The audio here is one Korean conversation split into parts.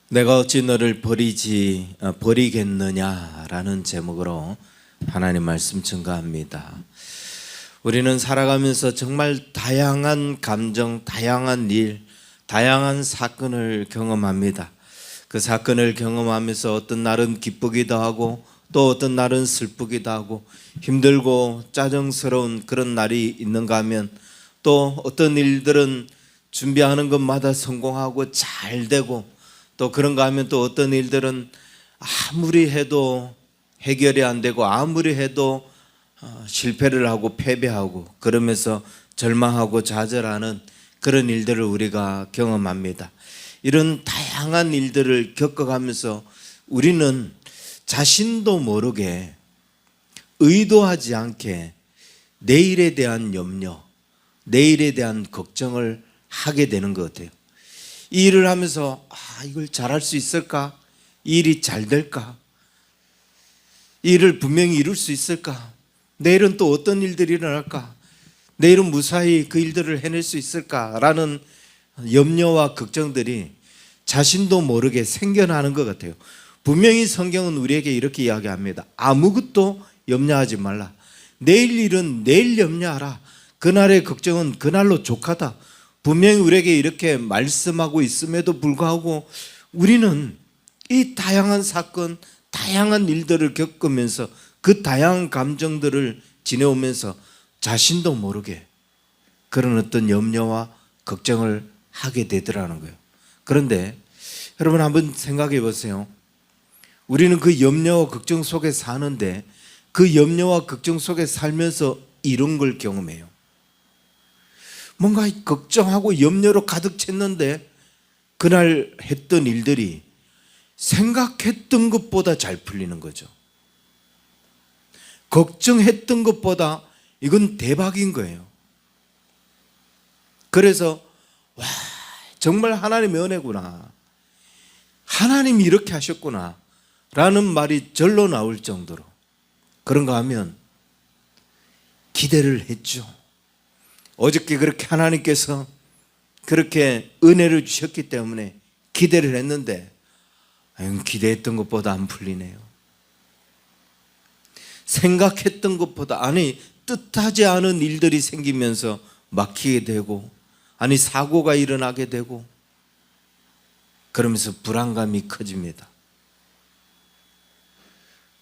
내가 어찌 너를 버리겠느냐라는 제목으로 하나님 말씀 증거합니다. 우리는 살아가면서 정말 다양한 감정, 다양한 일, 다양한 사건을 경험합니다. 그 사건을 경험하면서 어떤 날은 기쁘기도 하고 또 어떤 날은 슬프기도 하고 힘들고 짜증스러운 그런 날이 있는가 하면 또 어떤 일들은 준비하는 것마다 성공하고 잘 되고 또 그런가 하면 또 어떤 일들은 아무리 해도 해결이 안 되고 아무리 해도 실패를 하고 패배하고 그러면서 절망하고 좌절하는 그런 일들을 우리가 경험합니다. 이런 다양한 일들을 겪어가면서 우리는 자신도 모르게 의도하지 않게 내일에 대한 염려, 내일에 대한 걱정을 하게 되는 것 같아요. 이 일을 하면서 이걸 잘할 수 있을까? 이 일이 잘 될까? 이 일을 분명히 이룰 수 있을까? 내일은 또 어떤 일들이 일어날까? 내일은 무사히 그 일들을 해낼 수 있을까? 라는 염려와 걱정들이 자신도 모르게 생겨나는 것 같아요. 분명히 성경은 우리에게 이렇게 이야기합니다. 아무것도 염려하지 말라. 내일 일은 내일 염려하라. 그날의 걱정은 그날로 족하다. 분명히 우리에게 이렇게 말씀하고 있음에도 불구하고 우리는 이 다양한 사건, 다양한 일들을 겪으면서 그 다양한 감정들을 지내오면서 자신도 모르게 그런 어떤 염려와 걱정을 하게 되더라는 거예요. 그런데 여러분 한번 생각해 보세요. 우리는 그 염려와 걱정 속에 사는데 그 염려와 걱정 속에 살면서 이런 걸 경험해요. 뭔가 걱정하고 염려로 가득 찼는데 그날 했던 일들이 생각했던 것보다 잘 풀리는 거죠. 걱정했던 것보다 이건 대박인 거예요. 그래서 와, 정말 하나님의 은혜구나. 하나님이 이렇게 하셨구나 라는 말이 절로 나올 정도로 그런가 하면 기대를 했죠. 어저께 그렇게 하나님께서 그렇게 은혜를 주셨기 때문에 기대를 했는데 기대했던 것보다 안 풀리네요. 생각했던 것보다 뜻하지 않은 일들이 생기면서 막히게 되고 사고가 일어나게 되고 그러면서 불안감이 커집니다.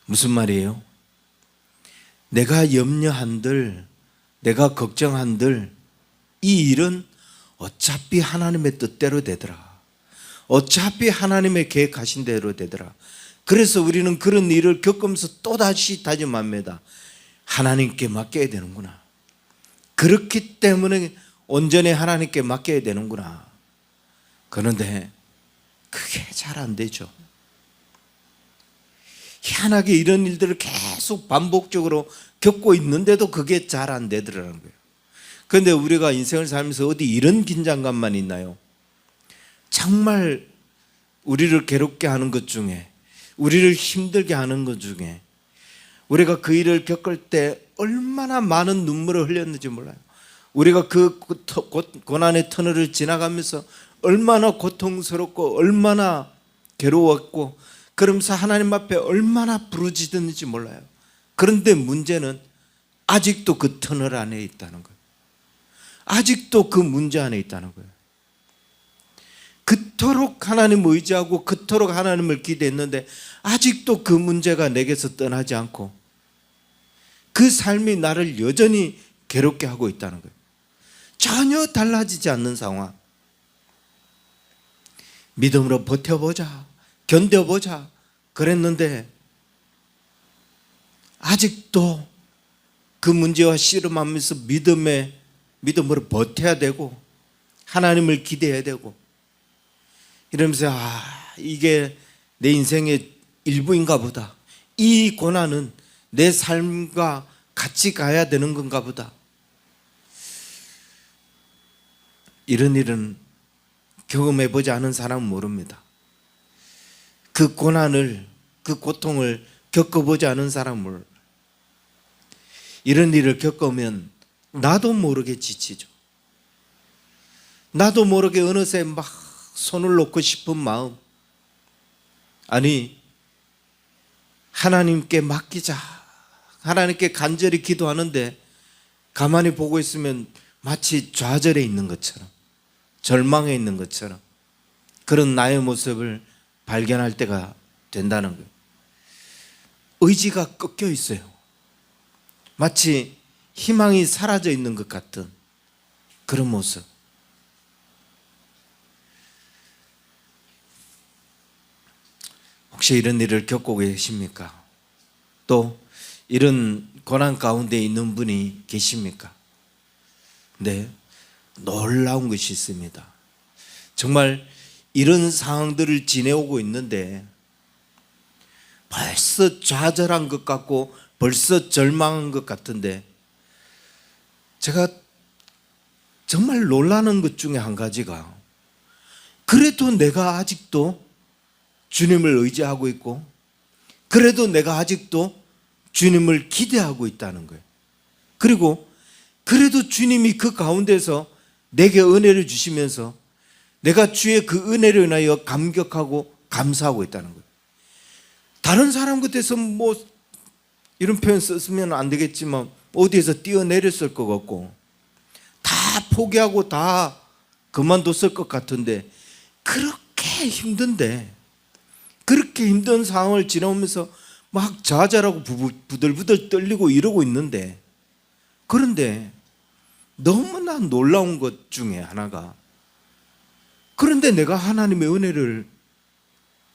무슨 말이에요? 내가 염려한들 내가 걱정한들 이 일은 어차피 하나님의 뜻대로 되더라. 어차피 하나님의 계획하신 대로 되더라. 그래서 우리는 그런 일을 겪으면서 또다시 다짐합니다. 하나님께 맡겨야 되는구나. 그렇기 때문에 온전히 하나님께 맡겨야 되는구나. 그런데 그게 잘 안 되죠. 희한하게 이런 일들을 계속 반복적으로 겪고 있는데도 그게 잘 안 되더라는 거예요. 그런데 우리가 인생을 살면서 어디 이런 긴장감만 있나요? 정말 우리를 괴롭게 하는 것 중에 우리를 힘들게 하는 것 중에 우리가 그 일을 겪을 때 얼마나 많은 눈물을 흘렸는지 몰라요. 우리가 그 고난의 터널을 지나가면서 얼마나 고통스럽고 얼마나 괴로웠고 그러면서 하나님 앞에 얼마나 부르짖었는지 몰라요. 그런데 문제는 아직도 그 터널 안에 있다는 거예요. 아직도 그 문제 안에 있다는 거예요. 그토록 하나님을 의지하고 그토록 하나님을 기대했는데 아직도 그 문제가 내게서 떠나지 않고 그 삶이 나를 여전히 괴롭게 하고 있다는 거예요. 전혀 달라지지 않는 상황. 믿음으로 버텨보자, 견뎌보자 그랬는데 아직도 그 문제와 씨름하면서 믿음으로 버텨야 되고 하나님을 기대해야 되고 이러면서 이게 내 인생의 일부인가 보다. 이 고난은 내 삶과 같이 가야 되는 건가 보다. 이런 일은 경험해보지 않은 사람은 모릅니다. 그 고난을, 그 고통을 겪어보지 않은 사람은 몰라요. 이런 일을 겪으면 나도 모르게 지치죠. 나도 모르게 어느새 막 손을 놓고 싶은 마음, 아니, 하나님께 맡기자. 하나님께 간절히 기도하는데 가만히 보고 있으면 마치 좌절해 있는 것처럼, 절망해 있는 것처럼 그런 나의 모습을 발견할 때가 된다는 거예요. 의지가 꺾여 있어요. 마치 희망이 사라져 있는 것 같은 그런 모습. 혹시 이런 일을 겪고 계십니까? 또 이런 고난 가운데 있는 분이 계십니까? 네, 놀라운 것이 있습니다. 정말 이런 상황들을 지내오고 있는데 벌써 좌절한 것 같고 벌써 절망한 것 같은데, 제가 정말 놀라는 것 중에 한 가지가, 그래도 내가 아직도 주님을 의지하고 있고, 그래도 내가 아직도 주님을 기대하고 있다는 거예요. 그리고 그래도 주님이 그 가운데서 내게 은혜를 주시면서 내가 주의 그 은혜를 인하여 감격하고 감사하고 있다는 거예요. 다른 사람 같아서 뭐 이런 표현 썼으면 안 되겠지만 어디에서 뛰어내렸을 것 같고 다 포기하고 다 그만뒀을 것 같은데, 그렇게 힘든데, 그렇게 힘든 상황을 지나오면서 막 좌절하고 부들부들 떨리고 이러고 있는데, 그런데 너무나 놀라운 것 중에 하나가, 그런데 내가 하나님의 은혜를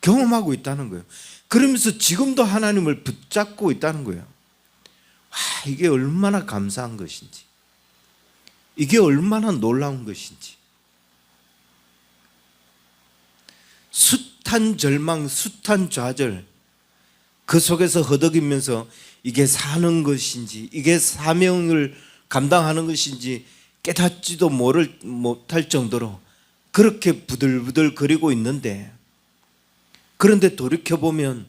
경험하고 있다는 거예요. 그러면서 지금도 하나님을 붙잡고 있다는 거예요. 이게 얼마나 감사한 것인지, 이게 얼마나 놀라운 것인지. 숱한 절망, 숱한 좌절, 그 속에서 허덕이면서 이게 사는 것인지, 이게 사명을 감당하는 것인지 깨닫지도 못할 정도로 그렇게 부들부들 거리고 있는데, 그런데 돌이켜보면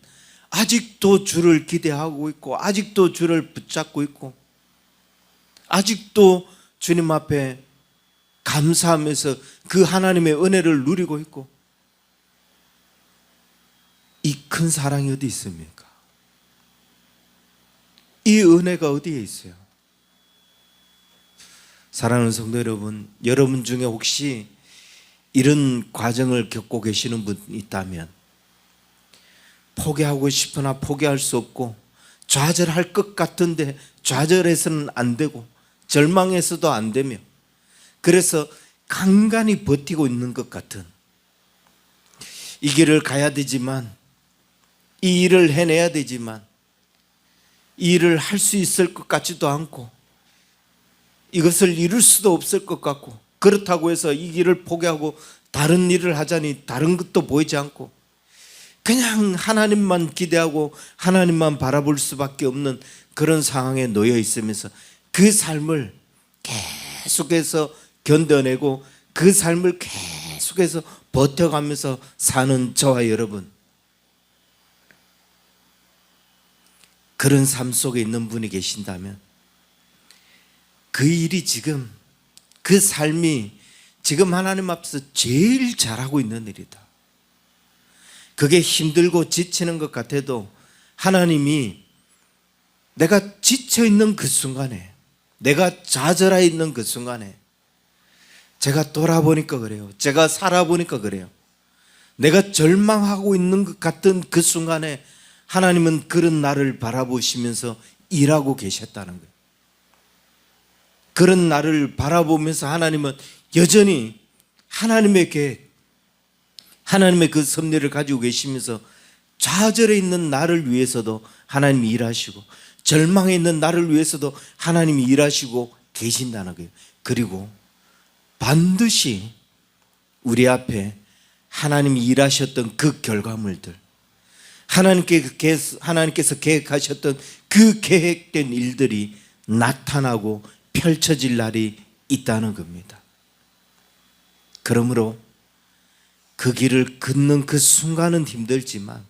아직도 주를 기대하고 있고, 아직도 주를 붙잡고 있고, 아직도 주님 앞에 감사하면서 그 하나님의 은혜를 누리고 있고, 이 큰 사랑이 어디 있습니까? 이 은혜가 어디에 있어요? 사랑하는 성도 여러분, 여러분 중에 혹시 이런 과정을 겪고 계시는 분 있다면, 포기하고 싶으나 포기할 수 없고, 좌절할 것 같은데 좌절해서는 안 되고, 절망해서도 안 되며, 그래서 간간히 버티고 있는 것 같은, 이 길을 가야 되지만, 이 일을 해내야 되지만, 이 일을 할 수 있을 것 같지도 않고, 이것을 이룰 수도 없을 것 같고, 그렇다고 해서 이 길을 포기하고 다른 일을 하자니 다른 것도 보이지 않고, 그냥 하나님만 기대하고 하나님만 바라볼 수밖에 없는 그런 상황에 놓여 있으면서 그 삶을 계속해서 견뎌내고 그 삶을 계속해서 버텨가면서 사는 저와 여러분, 그런 삶 속에 있는 분이 계신다면 그 일이 지금, 그 삶이 지금 하나님 앞에서 제일 잘하고 있는 일이다. 그게 힘들고 지치는 것 같아도 하나님이 내가 지쳐있는 그 순간에, 내가 좌절해 있는 그 순간에, 제가 돌아보니까 그래요, 제가 살아보니까 그래요, 내가 절망하고 있는 것 같은 그 순간에 하나님은 그런 나를 바라보시면서 일하고 계셨다는 거예요. 그런 나를 바라보면서 하나님은 여전히 하나님의 계획, 하나님의 그 섭리를 가지고 계시면서 좌절해 있는 나를 위해서도 하나님이 일하시고, 절망해 있는 나를 위해서도 하나님이 일하시고 계신다는 거예요. 그리고 반드시 우리 앞에 하나님이 일하셨던 그 결과물들, 하나님께서 계획하셨던 그 계획된 일들이 나타나고 펼쳐질 날이 있다는 겁니다. 그러므로 그 길을 걷는 그 순간은 힘들지만,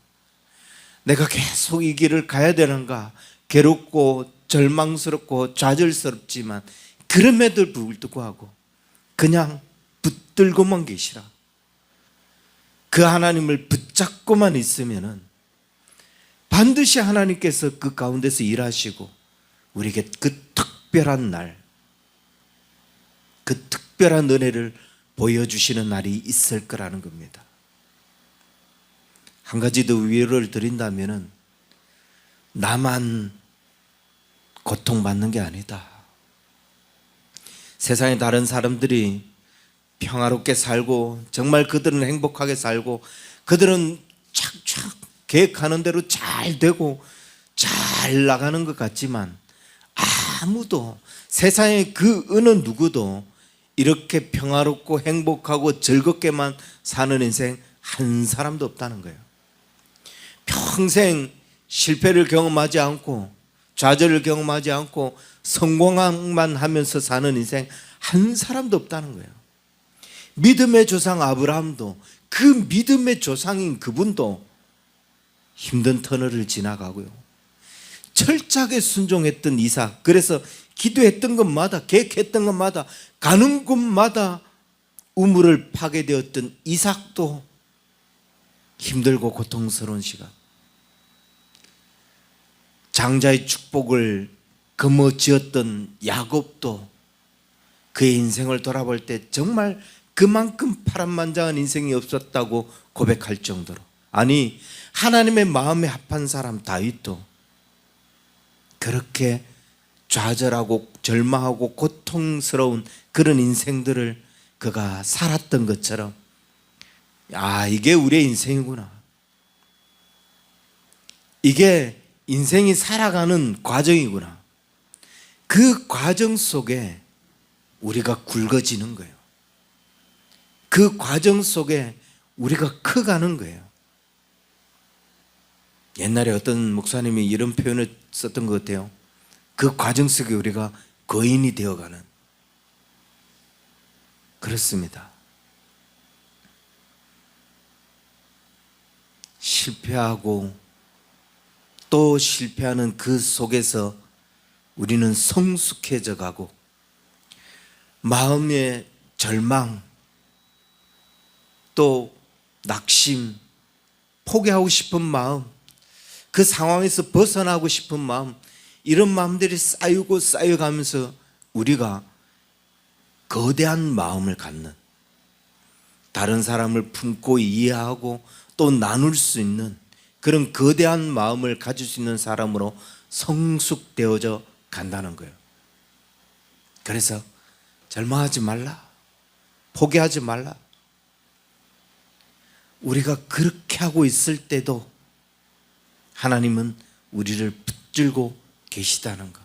내가 계속 이 길을 가야 되는가, 괴롭고 절망스럽고 좌절스럽지만, 그럼에도 불구하고 그냥 붙들고만 계시라. 그 하나님을 붙잡고 붙잡고만 있으면은 반드시 하나님께서 그 가운데서 일하시고 우리에게 그 특별한 날, 그 특별한 은혜를 보여주시는 날이 있을 거라는 겁니다. 한 가지 더 위로를 드린다면은 나만 고통받는 게 아니다. 세상의 다른 사람들이 평화롭게 살고 정말 그들은 행복하게 살고 그들은 착착 계획하는 대로 잘 되고 잘 나가는 것 같지만 아무도 세상의 그 어느 누구도 이렇게 평화롭고 행복하고 즐겁게만 사는 인생 한 사람도 없다는 거예요. 평생 실패를 경험하지 않고 좌절을 경험하지 않고 성공만 하면서 사는 인생 한 사람도 없다는 거예요. 믿음의 조상 아브라함도 그 믿음의 조상인 그분도 힘든 터널을 지나가고요. 철저하게 순종했던 이삭, 그래서 기도했던 것마다 계획했던 것마다 가는 곳마다 우물을 파게 되었던 이삭도 힘들고 고통스러운 시간, 장자의 축복을 거머쥐었던 야곱도 그의 인생을 돌아볼 때 정말 그만큼 파란만장한 인생이 없었다고 고백할 정도로, 아니 하나님의 마음에 합한 사람 다윗도 그렇게 좌절하고 절망하고 고통스러운 그런 인생들을 그가 살았던 것처럼, 이게 우리의 인생이구나, 이게 인생이 살아가는 과정이구나, 그 과정 속에 우리가 굵어지는 거예요. 그 과정 속에 우리가 커가는 거예요. 옛날에 어떤 목사님이 이런 표현을 썼던 것 같아요. 그 과정 속에 우리가 거인이 되어가는. 그렇습니다. 실패하고 또 실패하는 그 속에서 우리는 성숙해져 가고 마음의 절망, 또 낙심, 포기하고 싶은 마음, 그 상황에서 벗어나고 싶은 마음, 이런 마음들이 쌓이고 쌓여가면서 우리가 거대한 마음을 갖는, 다른 사람을 품고 이해하고 또 나눌 수 있는 그런 거대한 마음을 가질 수 있는 사람으로 성숙되어져 간다는 거예요. 그래서 절망하지 말라, 포기하지 말라. 우리가 그렇게 하고 있을 때도 하나님은 우리를 붙들고 계시다는 것.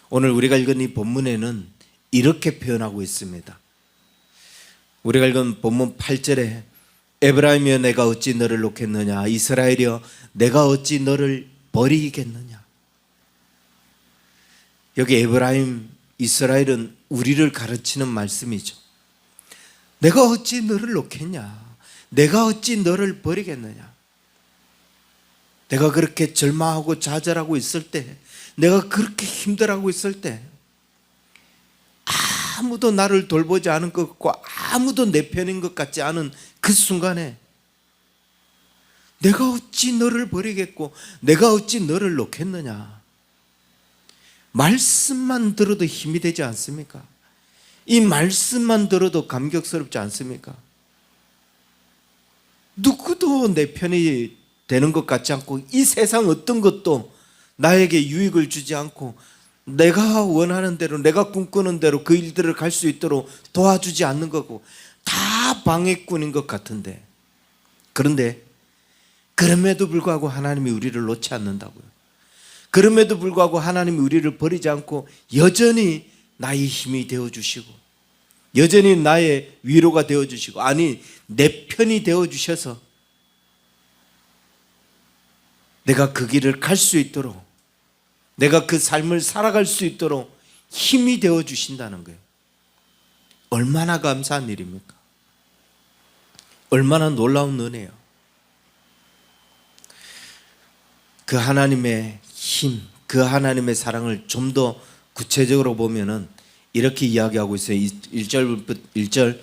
오늘 우리가 읽은 이 본문에는 이렇게 표현하고 있습니다. 우리가 읽은 본문 8절에 에브라임이여 내가 어찌 너를 놓겠느냐, 이스라엘이여 내가 어찌 너를 버리겠느냐. 여기 에브라임, 이스라엘은 우리를 가르치는 말씀이죠. 내가 어찌 너를 놓겠냐, 내가 어찌 너를 버리겠느냐. 내가 그렇게 절망하고 좌절하고 있을 때, 내가 그렇게 힘들어하고 있을 때, 아무도 나를 돌보지 않은 것 같고 아무도 내 편인 것 같지 않은 그 순간에 내가 어찌 너를 버리겠고 내가 어찌 너를 놓겠느냐. 말씀만 들어도 힘이 되지 않습니까? 이 말씀만 들어도 감격스럽지 않습니까? 누구도 내 편이 되는 것 같지 않고 이 세상 어떤 것도 나에게 유익을 주지 않고 내가 원하는 대로, 내가 꿈꾸는 대로 그 일들을 갈 수 있도록 도와주지 않는 거고 다 방해꾼인 것 같은데, 그런데 그럼에도 불구하고 하나님이 우리를 놓지 않는다고요. 그럼에도 불구하고 하나님이 우리를 버리지 않고 여전히 나의 힘이 되어주시고 여전히 나의 위로가 되어주시고, 아니 내 편이 되어주셔서 내가 그 길을 갈 수 있도록, 내가 그 삶을 살아갈 수 있도록 힘이 되어주신다는 거예요. 얼마나 감사한 일입니까? 얼마나 놀라운 은혜예요. 그 하나님의 힘, 그 하나님의 사랑을 좀 더 구체적으로 보면은 이렇게 이야기하고 있어요. 1절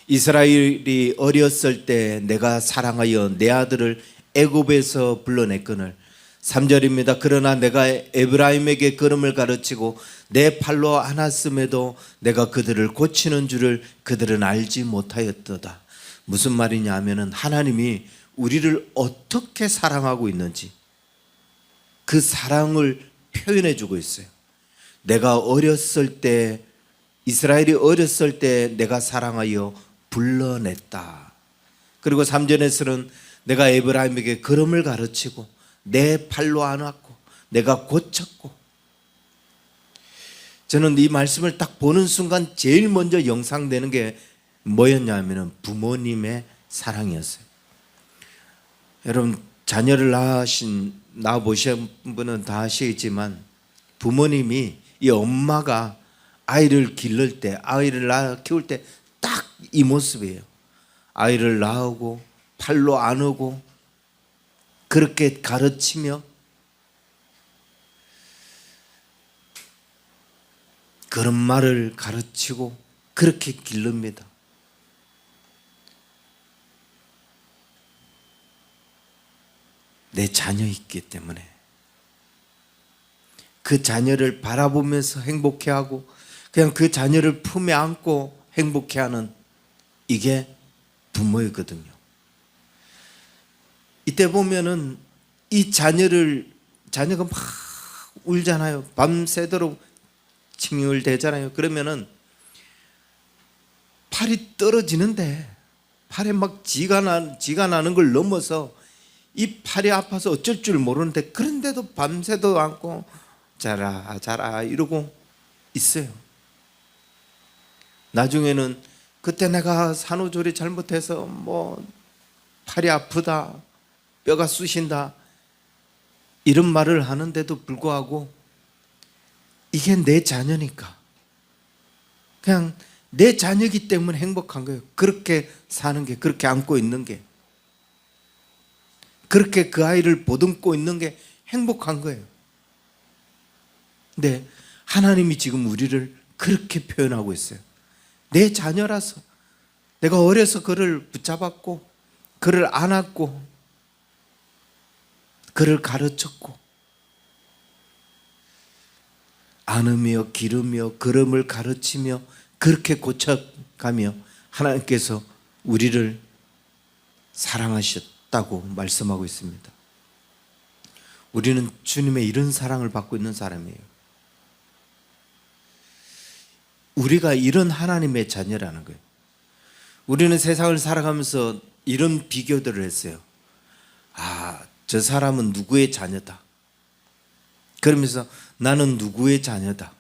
이스라엘이 어렸을 때 내가 사랑하여 내 아들을 애굽에서 불러냈거늘. 3절입니다. 그러나 내가 에브라임에게 걸음을 가르치고 내 팔로 안았음에도 내가 그들을 고치는 줄을 그들은 알지 못하였도다. 무슨 말이냐 하면은 하나님이 우리를 어떻게 사랑하고 있는지 그 사랑을 표현해 주고 있어요. 내가 어렸을 때, 이스라엘이 어렸을 때 내가 사랑하여 불러냈다. 그리고 3절에서는 내가 에브라임에게 걸음을 가르치고 내 팔로 안았고 내가 고쳤고. 저는 이 말씀을 딱 보는 순간 제일 먼저 영상되는 게 뭐였냐 하면 부모님의 사랑이었어요. 여러분, 자녀를 낳아보신 분은 다 아시겠지만 부모님이, 이 엄마가 아이를 기를 때, 아이를 낳아 키울 때 딱 이 모습이에요. 아이를 낳고 팔로 안고 그렇게 가르치며 걸음마를 가르치고 그렇게 기릅니다. 내 자녀이기 때문에 그 자녀를 바라보면서 행복해하고 그냥 그 자녀를 품에 안고 행복해하는, 이게 부모이거든요. 이때 보면은 이 자녀가 막 울잖아요. 밤새도록 칭얼대잖아요. 그러면은 팔이 떨어지는데, 팔에 막 지가 나는 걸 넘어서 이 팔이 아파서 어쩔 줄 모르는데, 그런데도 밤새도 않고 자라 이러고 있어요. 나중에는 그때 내가 산후조리 잘못해서 뭐 팔이 아프다, 뼈가 쑤신다 이런 말을 하는데도 불구하고 이게 내 자녀니까 그냥 내 자녀이기 때문에 행복한 거예요. 그렇게 사는 게, 그렇게 안고 있는 게, 그렇게 그 아이를 보듬고 있는 게 행복한 거예요. 근데 하나님이 지금 우리를 그렇게 표현하고 있어요. 내 자녀라서 내가 어려서 그를 붙잡았고 그를 안았고 그를 가르쳤고 안으며 기르며 걸음을 가르치며 그렇게 고쳐가며 하나님께서 우리를 사랑하셨다고 말씀하고 있습니다. 우리는 주님의 이런 사랑을 받고 있는 사람이에요. 우리가 이런 하나님의 자녀라는 거예요. 우리는 세상을 살아가면서 이런 비교들을 했어요. 아, 저 사람은 누구의 자녀다. 그러면서 나는 누구의 자녀다.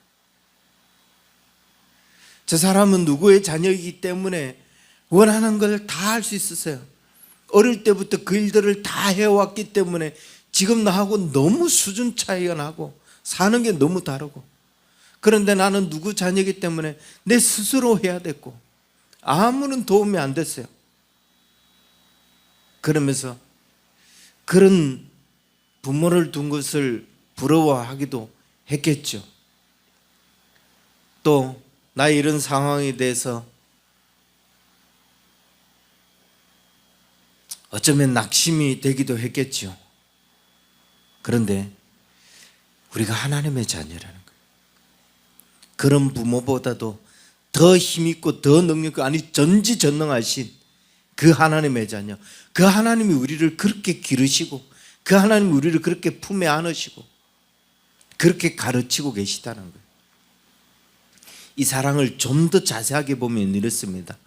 저 사람은 누구의 자녀이기 때문에 원하는 걸 다 할 수 있었어요. 어릴 때부터 그 일들을 다 해왔기 때문에 지금 나하고 너무 수준 차이가 나고 사는 게 너무 다르고, 그런데 나는 누구 자녀이기 때문에 내 스스로 해야 됐고 아무런 도움이 안 됐어요. 그러면서 그런 부모를 둔 것을 부러워하기도 했겠죠. 또 나의 이런 상황에 대해서 어쩌면 낙심이 되기도 했겠죠. 그런데 우리가 하나님의 자녀라는 거예요. 그런 부모보다도 더 힘있고 더 능력있고, 아니 전지전능하신 그 하나님의 자녀, 그 하나님이 우리를 그렇게 기르시고 그 하나님이 우리를 그렇게 품에 안으시고 그렇게 가르치고 계시다는 거예요. 이 사랑을 좀 더 자세하게 보면 이렇습니다.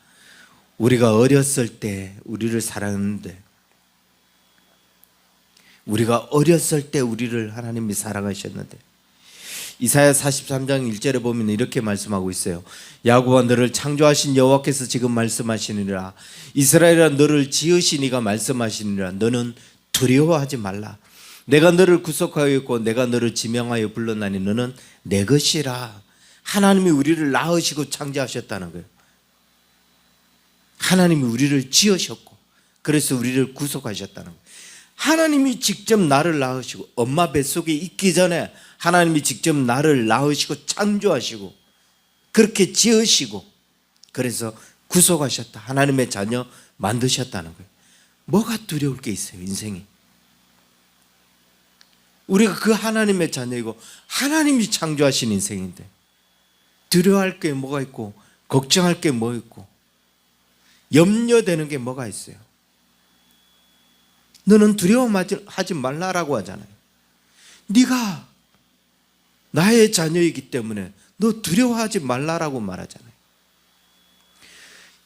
우리가 어렸을 때 우리를 사랑했는데, 우리가 어렸을 때 우리를 하나님이 사랑하셨는데, 이사야 43장 1절에 보면 이렇게 말씀하고 있어요. 야곱아, 너를 창조하신 여호와께서 지금 말씀하시느니라. 이스라엘아, 너를 지으신 이가 말씀하시느니라. 너는 두려워하지 말라. 내가 너를 구속하였고 내가 너를 지명하여 불렀나니 너는 내 것이라. 하나님이 우리를 낳으시고 창조하셨다는 거예요. 하나님이 우리를 지으셨고 그래서 우리를 구속하셨다는 거예요. 하나님이 직접 나를 낳으시고, 엄마 뱃속에 있기 전에 하나님이 직접 나를 낳으시고 창조하시고 그렇게 지으시고 그래서 구속하셨다. 하나님의 자녀 만드셨다는 거예요. 뭐가 두려울 게 있어요, 인생이. 우리가 그 하나님의 자녀이고 하나님이 창조하신 인생인데 두려워할 게 뭐가 있고 걱정할 게 뭐 있고 염려되는 게 뭐가 있어요. 너는 두려워하지 말라라고 하잖아요. 네가 나의 자녀이기 때문에 너 두려워하지 말라라고 말하잖아요.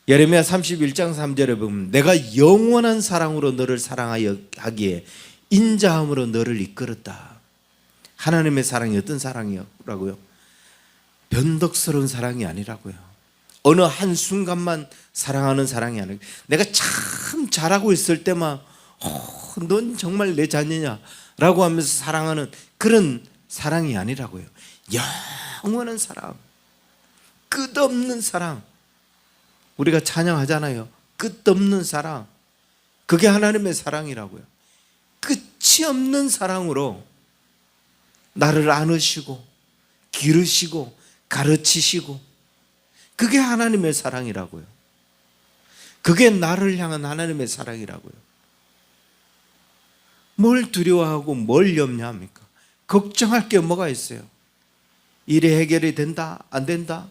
예레미야 31장 3절에 보면 내가 영원한 사랑으로 너를 사랑하여 하기에 인자함으로 너를 이끌었다. 하나님의 사랑이 어떤 사랑이라고요? 변덕스러운 사랑이 아니라고요. 어느 한순간만 사랑하는 사랑이 아니고 내가 참 잘하고 있을 때만 넌 정말 내 자녀냐 라고 하면서 사랑하는 그런 사랑이 아니라고요. 영원한 사랑, 끝없는 사랑. 우리가 찬양하잖아요. 끝없는 사랑. 그게 하나님의 사랑이라고요. 끝이 없는 사랑으로 나를 안으시고 기르시고 가르치시고 그게 하나님의 사랑이라고요. 그게 나를 향한 하나님의 사랑이라고요. 뭘 두려워하고 뭘 염려합니까? 걱정할 게 뭐가 있어요? 일이 해결이 된다? 안 된다?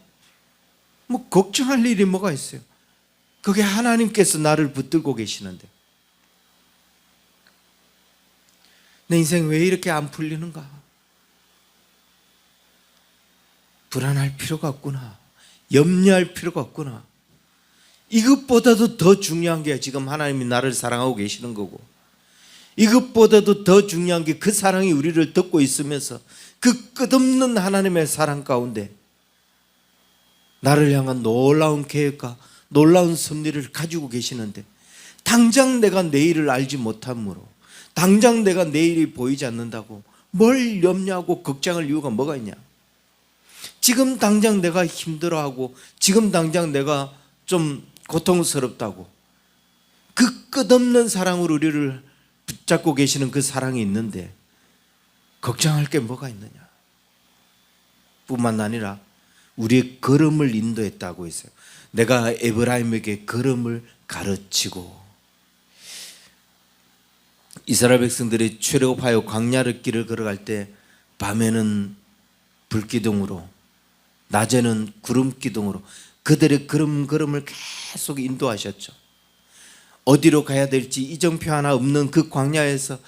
뭐 걱정할 일이 뭐가 있어요? 그게 하나님께서 나를 붙들고 계시는데 내 인생 왜 이렇게 안 풀리는가? 불안할 필요가 없구나. 염려할 필요가 없구나. 이것보다도 더 중요한 게 지금 하나님이 나를 사랑하고 계시는 거고 이것보다도 더 중요한 게 그 사랑이 우리를 덮고 있으면서 그 끝없는 하나님의 사랑 가운데 나를 향한 놀라운 계획과 놀라운 섭리를 가지고 계시는데 당장 내가 내일을 알지 못하므로 당장 내가 내일이 보이지 않는다고 뭘 염려하고 걱정할 이유가 뭐가 있냐? 지금 당장 내가 힘들어하고 지금 당장 내가 좀 고통스럽다고 그 끝없는 사랑으로 우리를 붙잡고 계시는 그 사랑이 있는데 걱정할 게 뭐가 있느냐? 뿐만 아니라 우리의 걸음을 인도했다고 했어요. 내가 에브라임에게 걸음을 가르치고 이스라엘 백성들이 출애굽하여 광야를 길을 걸어갈 때 밤에는 불기둥으로 낮에는 구름기둥으로 그들의 걸음을 계속 인도하셨죠. 어디로 가야 될지 이정표 하나 없는 그 광야에서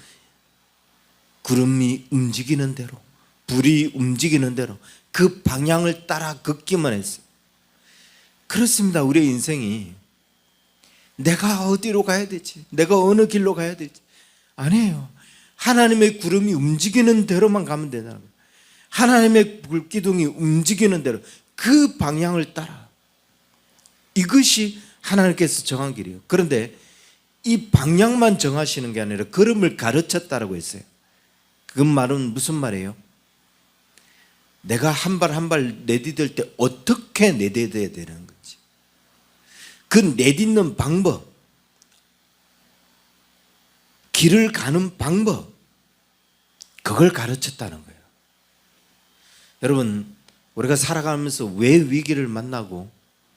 구름이 움직이는 대로 불이 움직이는 대로 그 방향을 따라 걷기만 했어요. 그렇습니다. 우리의 인생이 내가 어디로 가야 되지? 내가 어느 길로 가야 되지? 아니에요. 하나님의 구름이 움직이는 대로만 가면 되잖아요. 하나님의 불기둥이 움직이는 대로 그 방향을 따라 이것이 하나님께서 정한 길이에요. 그런데 이 방향만 정하시는 게 아니라 걸음을 가르쳤다라고 했어요. 그 말은 무슨 말이에요? 내가 한 발 한 발 내디딜 때 어떻게 내디뎌야 되는 거지. 그 내딛는 방법, 길을 가는 방법, 그걸 가르쳤다는 거예요. 여러분, 우리가 살아가면서 왜 위기를 만나고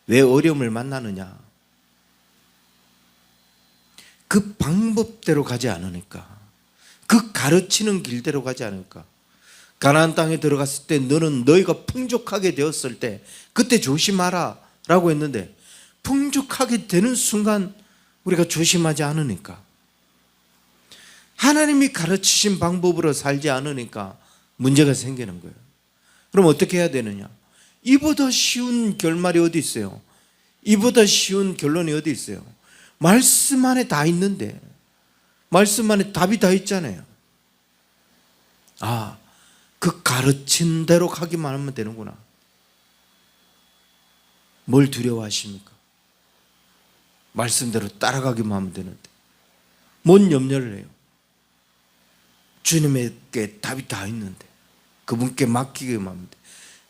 왜 어려움을 만나느냐? 그 방법대로 가지 않으니까, 그 가르치는 길대로 가지 않으니까. 가나안 땅에 들어갔을 때 너는 너희가 풍족하게 되었을 때 그때 조심하라 라고 했는데 풍족하게 되는 순간 우리가 조심하지 않으니까, 하나님이 가르치신 방법으로 살지 않으니까 문제가 생기는 거예요. 그럼 어떻게 해야 되느냐? 이보다 쉬운 결말이 어디 있어요? 이보다 쉬운 결론이 어디 있어요? 말씀 안에 다 있는데, 말씀 안에 답이 다 있잖아요. 아, 그 가르친 대로 가기만 하면 되는구나. 뭘 두려워하십니까? 말씀대로 따라가기만 하면 되는데 뭔 염려를 해요? 주님에게 답이 다 있는데 그분께 맡기기만 하면 돼.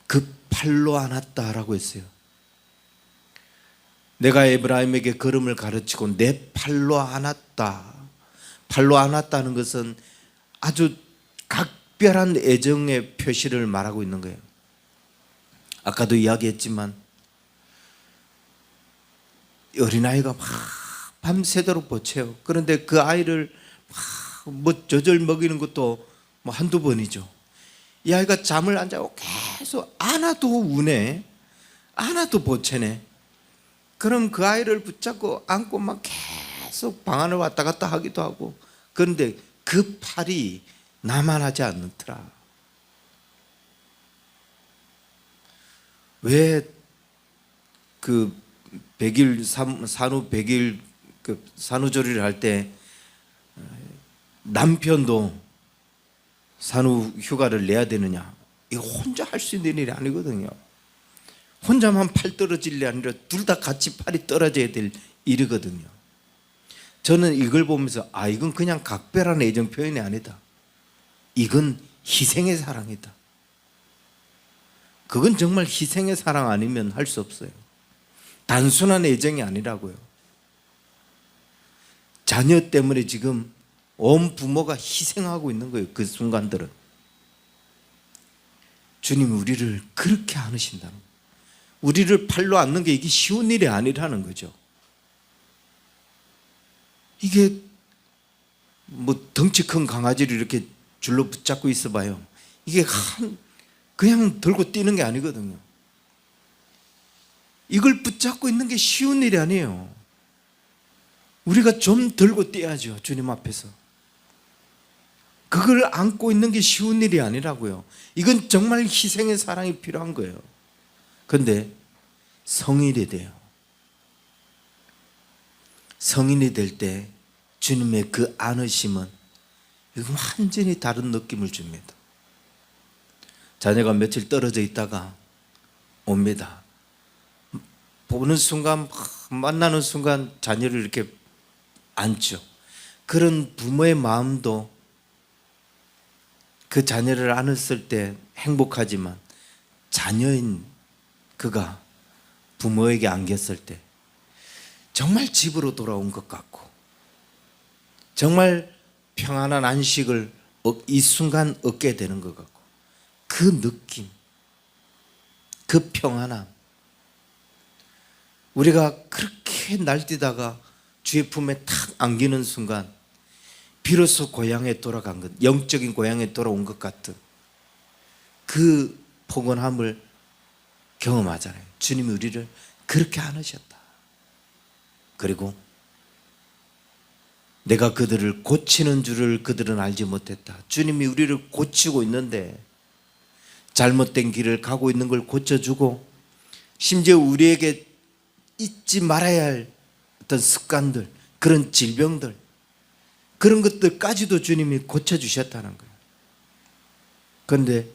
그 팔로 안았다라고 했어요. 내가 에브라임에게 걸음을 가르치고 내 팔로 안았다. 팔로 안았다는 것은 아주 각별한 애정의 표시를 말하고 있는 거예요. 아까도 이야기했지만 어린아이가 막 밤새도록 보채요. 그런데 그 아이를 막 뭐 젖을 먹이는 것도 뭐 한두 번이죠. 이 아이가 잠을 안 자고 계속 안아도 우네, 안아도 보채네. 그럼 그 아이를 붙잡고 안고 막 계속 방 안을 왔다 갔다 하기도 하고. 그런데 그 팔이 나만하지 않더라. 왜 그 100일 산후 100일 그 산후조리를 할 때 남편도 산후 휴가를 내야 되느냐? 이거 혼자 할 수 있는 일이 아니거든요. 혼자만 팔 떨어질 일이 아니라 둘 다 같이 팔이 떨어져야 될 일이거든요. 저는 이걸 보면서 이건 그냥 각별한 애정 표현이 아니다. 이건 희생의 사랑이다. 그건 정말 희생의 사랑 아니면 할 수 없어요. 단순한 애정이 아니라고요. 자녀 때문에 지금 온 부모가 희생하고 있는 거예요. 그 순간들은. 주님이 우리를 그렇게 안으신다는 거예요. 우리를 팔로 안는 게 이게 쉬운 일이 아니라는 거죠. 이게 뭐 덩치 큰 강아지를 이렇게 줄로 붙잡고 있어봐요. 이게 그냥 들고 뛰는 게 아니거든요. 이걸 붙잡고 있는 게 쉬운 일이 아니에요. 우리가 좀 들고 뛰어야죠. 주님 앞에서. 그걸 안고 있는 게 쉬운 일이 아니라고요. 이건 정말 희생의 사랑이 필요한 거예요. 그런데 성인이 돼요. 성인이 될 때 주님의 그 안으심은 완전히 다른 느낌을 줍니다. 자녀가 며칠 떨어져 있다가 옵니다. 보는 순간, 만나는 순간 자녀를 이렇게 안죠. 그런 부모의 마음도 그 자녀를 안았을 때 행복하지만 자녀인 그가 부모에게 안겼을 때 정말 집으로 돌아온 것 같고 정말 평안한 안식을 이 순간 얻게 되는 것 같고 그 느낌, 그 평안함, 우리가 그렇게 날뛰다가 주의 품에 탁 안기는 순간 비로소 고향에 돌아간 것, 영적인 고향에 돌아온 것 같은 그 포근함을 경험하잖아요. 주님이 우리를 그렇게 안으셨다. 그리고 내가 그들을 고치는 줄을 그들은 알지 못했다. 주님이 우리를 고치고 있는데 잘못된 길을 가고 있는 걸 고쳐주고 심지어 우리에게 잊지 말아야 할 어떤 습관들, 그런 질병들, 그런 것들까지도 주님이 고쳐주셨다는 거예요. 그런데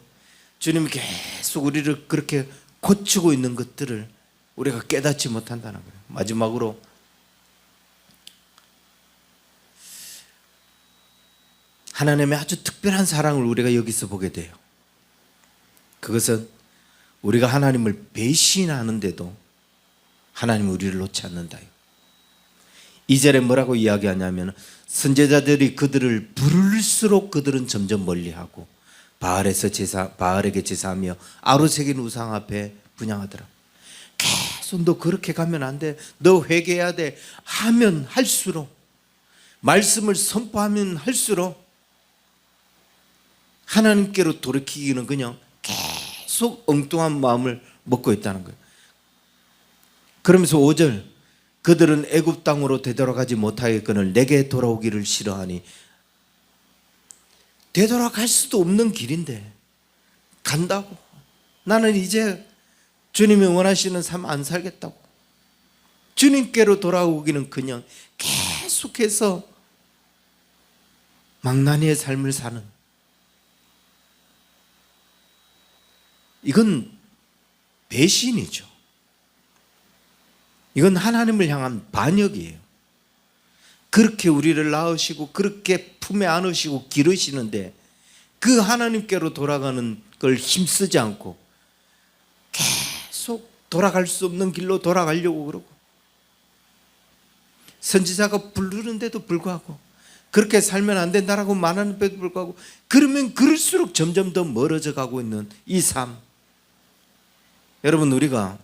주님이 계속 우리를 그렇게 고치고 있는 것들을 우리가 깨닫지 못한다는 거예요. 마지막으로 하나님의 아주 특별한 사랑을 우리가 여기서 보게 돼요. 그것은 우리가 하나님을 배신하는데도 하나님은 우리를 놓지 않는다. 2절에 뭐라고 이야기하냐면 선지자들이 그들을 부를수록 그들은 점점 멀리하고 바알에게 제사하며 아루새긴 우상 앞에 분향하더라. 계속 너 그렇게 가면 안 돼. 너 회개해야 돼. 하면 할수록 말씀을 선포하면 할수록 하나님께로 돌이키기는 그냥 계속 엉뚱한 마음을 먹고 있다는 거예요. 그러면서 5절 그들은 애굽 땅으로 되돌아가지 못하겠거늘 내게 돌아오기를 싫어하니 되돌아갈 수도 없는 길인데 간다고. 나는 이제 주님이 원하시는 삶 안 살겠다고. 주님께로 돌아오기는 그냥 계속해서 망나니의 삶을 사는, 이건 배신이죠. 이건 하나님을 향한 반역이에요. 그렇게 우리를 낳으시고 그렇게 품에 안으시고 기르시는데 그 하나님께로 돌아가는 걸 힘쓰지 않고 계속 돌아갈 수 없는 길로 돌아가려고 그러고 선지자가 부르는데도 불구하고 그렇게 살면 안 된다라고 말하는데도 불구하고 그러면 그럴수록 점점 더 멀어져 가고 있는 이 삶. 여러분, 우리가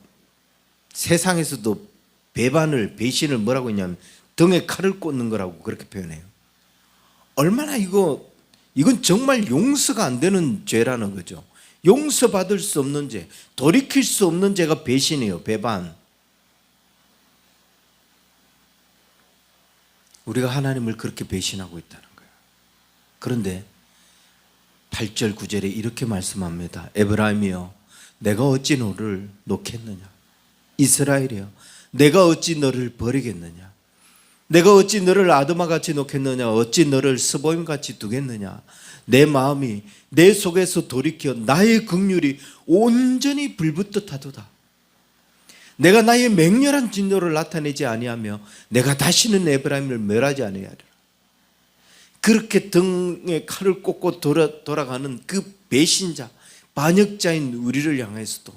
세상에서도 배신을 뭐라고 했냐면 등에 칼을 꽂는 거라고 그렇게 표현해요. 얼마나 이건 정말 용서가 안 되는 죄라는 거죠. 용서받을 수 없는 죄, 돌이킬 수 없는 죄가 배신이에요. 배반. 우리가 하나님을 그렇게 배신하고 있다는 거예요. 그런데 8절 9절에 이렇게 말씀합니다. 에브라임이여 내가 어찌 너를 놓겠느냐. 이스라엘이여 내가 어찌 너를 버리겠느냐. 내가 어찌 너를 아드마같이 놓겠느냐. 어찌 너를 스보임같이 두겠느냐. 내 마음이 내 속에서 돌이켜 나의 긍휼이 온전히 불붙듯 하도다. 내가 나의 맹렬한 진노를 나타내지 아니하며 내가 다시는 에브라임을 멸하지 아니하리라. 그렇게 등에 칼을 꽂고 돌아가는 그 배신자, 반역자인 우리를 향해서도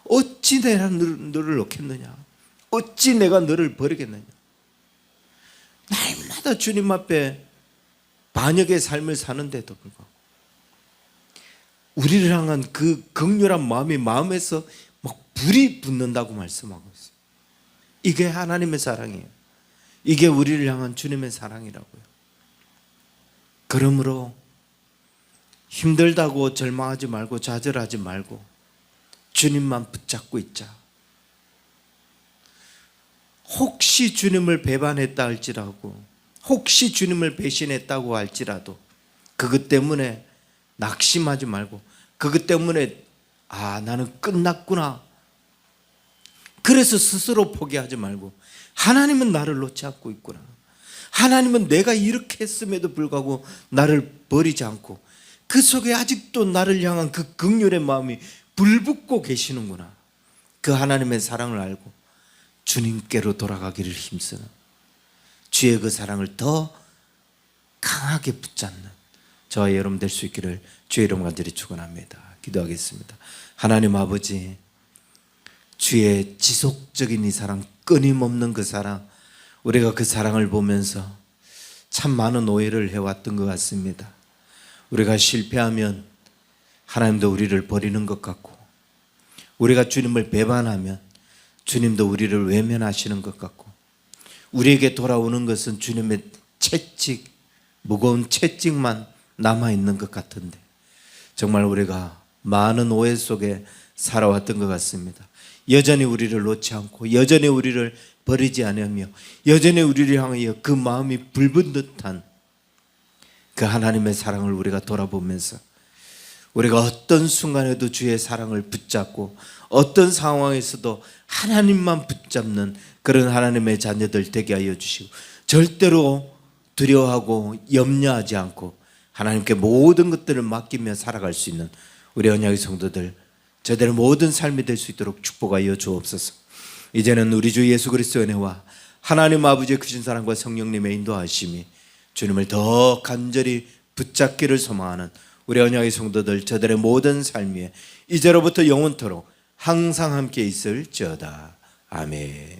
어찌 내가 너를 놓겠느냐. 어찌 내가 너를 버리겠느냐. 날마다 주님 앞에 반역의 삶을 사는데도 불구하고 우리를 향한 그 극렬한 마음이 마음에서 막 불이 붙는다고 말씀하고 있어요. 이게 하나님의 사랑이에요. 이게 우리를 향한 주님의 사랑이라고요. 그러므로 힘들다고 절망하지 말고 좌절하지 말고 주님만 붙잡고 있자. 혹시 주님을 배반했다 할지라도, 혹시 주님을 배신했다고 할지라도 그것 때문에 낙심하지 말고, 그것 때문에 나는 끝났구나, 그래서 스스로 포기하지 말고 하나님은 나를 놓지 않고 있구나, 하나님은 내가 이렇게 했음에도 불구하고 나를 버리지 않고 그 속에 아직도 나를 향한 그 긍휼의 마음이 불붙고 계시는구나. 그 하나님의 사랑을 알고 주님께로 돌아가기를 힘쓰는, 주의 그 사랑을 더 강하게 붙잡는 저와 여러분 될 수 있기를 주의 이름 간절히 축원합니다. 기도하겠습니다. 하나님 아버지, 주의 지속적인 이 사랑, 끊임없는 그 사랑, 우리가 그 사랑을 보면서 참 많은 오해를 해왔던 것 같습니다. 우리가 실패하면 하나님도 우리를 버리는 것 같고, 우리가 주님을 배반하면 주님도 우리를 외면하시는 것 같고, 우리에게 돌아오는 것은 주님의 채찍, 무거운 채찍만 남아있는 것 같은데 정말 우리가 많은 오해 속에 살아왔던 것 같습니다. 여전히 우리를 놓지 않고 여전히 우리를 버리지 않으며 여전히 우리를 향하여 그 마음이 불붙은 듯한 그 하나님의 사랑을 우리가 돌아보면서 우리가 어떤 순간에도 주의 사랑을 붙잡고 어떤 상황에서도 하나님만 붙잡는 그런 하나님의 자녀들 되게 하여 주시고, 절대로 두려워하고 염려하지 않고 하나님께 모든 것들을 맡기며 살아갈 수 있는 우리 언약의 성도들, 저들의 모든 삶이 될 수 있도록 축복하여 주옵소서. 이제는 우리 주 예수 그리스도의 은혜와 하나님 아버지의 크신 사랑과 성령님의 인도하심이 주님을 더 간절히 붙잡기를 소망하는 우리 언약의 성도들, 저들의 모든 삶 위에 이제로부터 영원토록 항상 함께 있을지어다. 아멘.